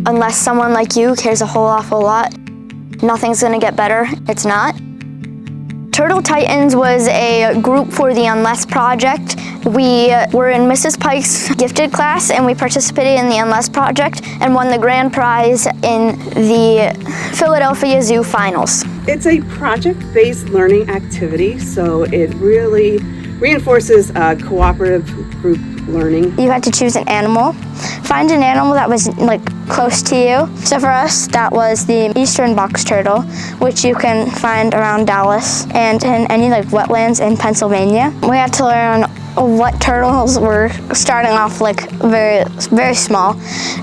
unless someone like you cares a whole awful lot, nothing's gonna get better. It's not. Turtle Titans was a group for the UNLESS project. We were in Mrs. Pike's gifted class and we participated in the UNLESS project and won the grand prize in the Philadelphia Zoo finals. It's a project-based learning activity, so it really reinforces cooperative group learning. You had to choose an animal. Find an animal that was close to you. So for us, that was the eastern box turtle, which you can find around Dallas and in any wetlands in Pennsylvania. We had to learn what turtles were starting off very, very small.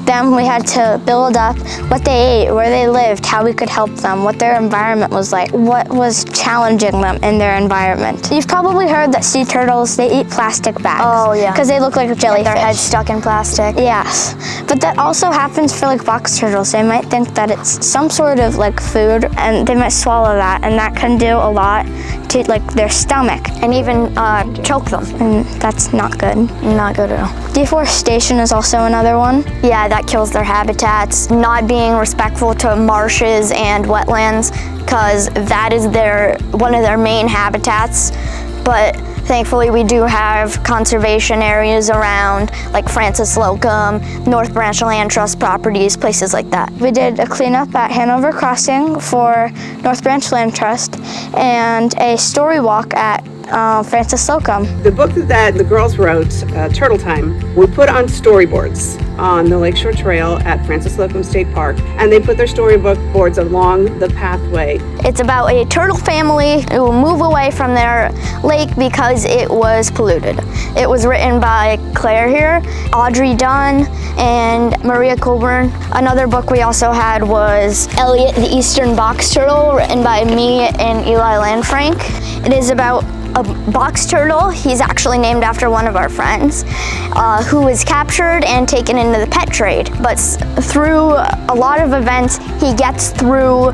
Then we had to build up what they ate, where they lived, how we could help them, what their environment was like, what was challenging them in their environment. You've probably heard that sea turtles, they eat plastic bags. Oh yeah. Because they look like jellyfish. Their heads stuck in plastic. Yes. But that also happens for box turtles. They might think that it's some sort of food and they might swallow that, and that can do a lot to their stomach and even choke them. And that's not good. Not good at all. Deforestation is also another one. Yeah, that kills their habitats. Not being respectful to marshes and wetlands, because that is one of their main habitats. But thankfully we do have conservation areas around, like Frances Slocum, North Branch Land Trust properties, places like that. We did a cleanup at Hanover Crossing for North Branch Land Trust and a story walk at Frances Slocum. The book that the girls wrote, Turtle Time, we put on storyboards on the Lakeshore Trail at Frances Slocum State Park, and they put their storybook boards along the pathway. It's about a turtle family who will move away from their lake because it was polluted. It was written by Claire here, Audrey Dunn, and Maria Colburn. Another book we also had was Elliot the Eastern Box Turtle, written by me and Eli Landfrank. It is about a box turtle. He's actually named after one of our friends who was captured and taken into the pet trade. But through a lot of events, he gets through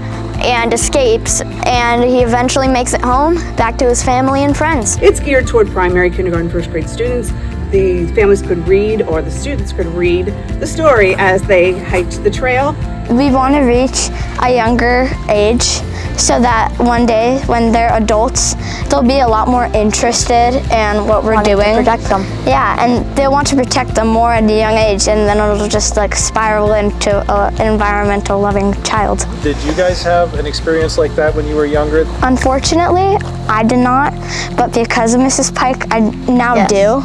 and escapes, and he eventually makes it home back to his family and friends. It's geared toward primary, kindergarten, first grade students. The families could read, or the students could read, the story as they hiked the trail. We want to reach a younger age so that one day when they're adults, they'll be a lot more interested in what we're doing. To protect them. Yeah, and they'll want to protect them more at a young age, and then it'll just spiral into an environmental loving child. Did you guys have an experience like that when you were younger? Unfortunately, I did not, but because of Mrs. Pike, I now do.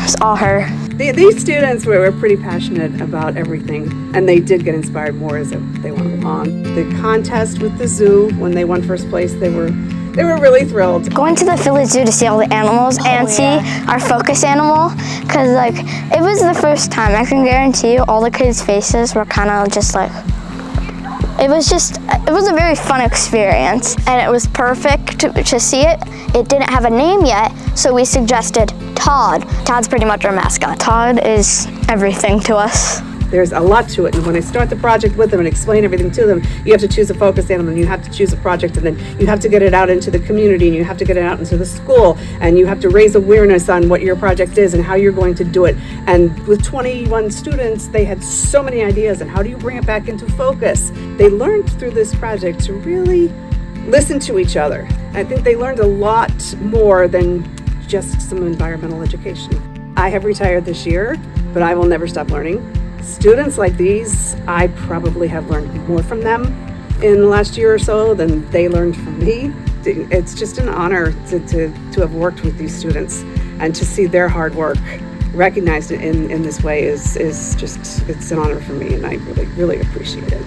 It's all her. These students were pretty passionate about everything, and they did get inspired more as they went along. The contest with the zoo, when they won first place, they were really thrilled. Going to the Philly Zoo to see all the animals and see our focus animal, because it was the first time. I can guarantee you all the kids' faces were kind of just it was a very fun experience, and it was perfect to see it. It didn't have a name yet, so we suggested Todd. Todd's pretty much our mascot. Todd is everything to us. There's a lot to it, and when I start the project with them and explain everything to them, you have to choose a focus animal, and you have to choose a project, and then you have to get it out into the community, and you have to get it out into the school, and you have to raise awareness on what your project is and how you're going to do it. And with 21 students, they had so many ideas, and how do you bring it back into focus? They learned through this project to really listen to each other. I think they learned a lot more than just some environmental education. I have retired this year, but I will never stop learning. Students like these, I probably have learned more from them in the last year or so than they learned from me. It's just an honor to have worked with these students, and to see their hard work recognized in this way is just, it's an honor for me, and I really, really appreciate it.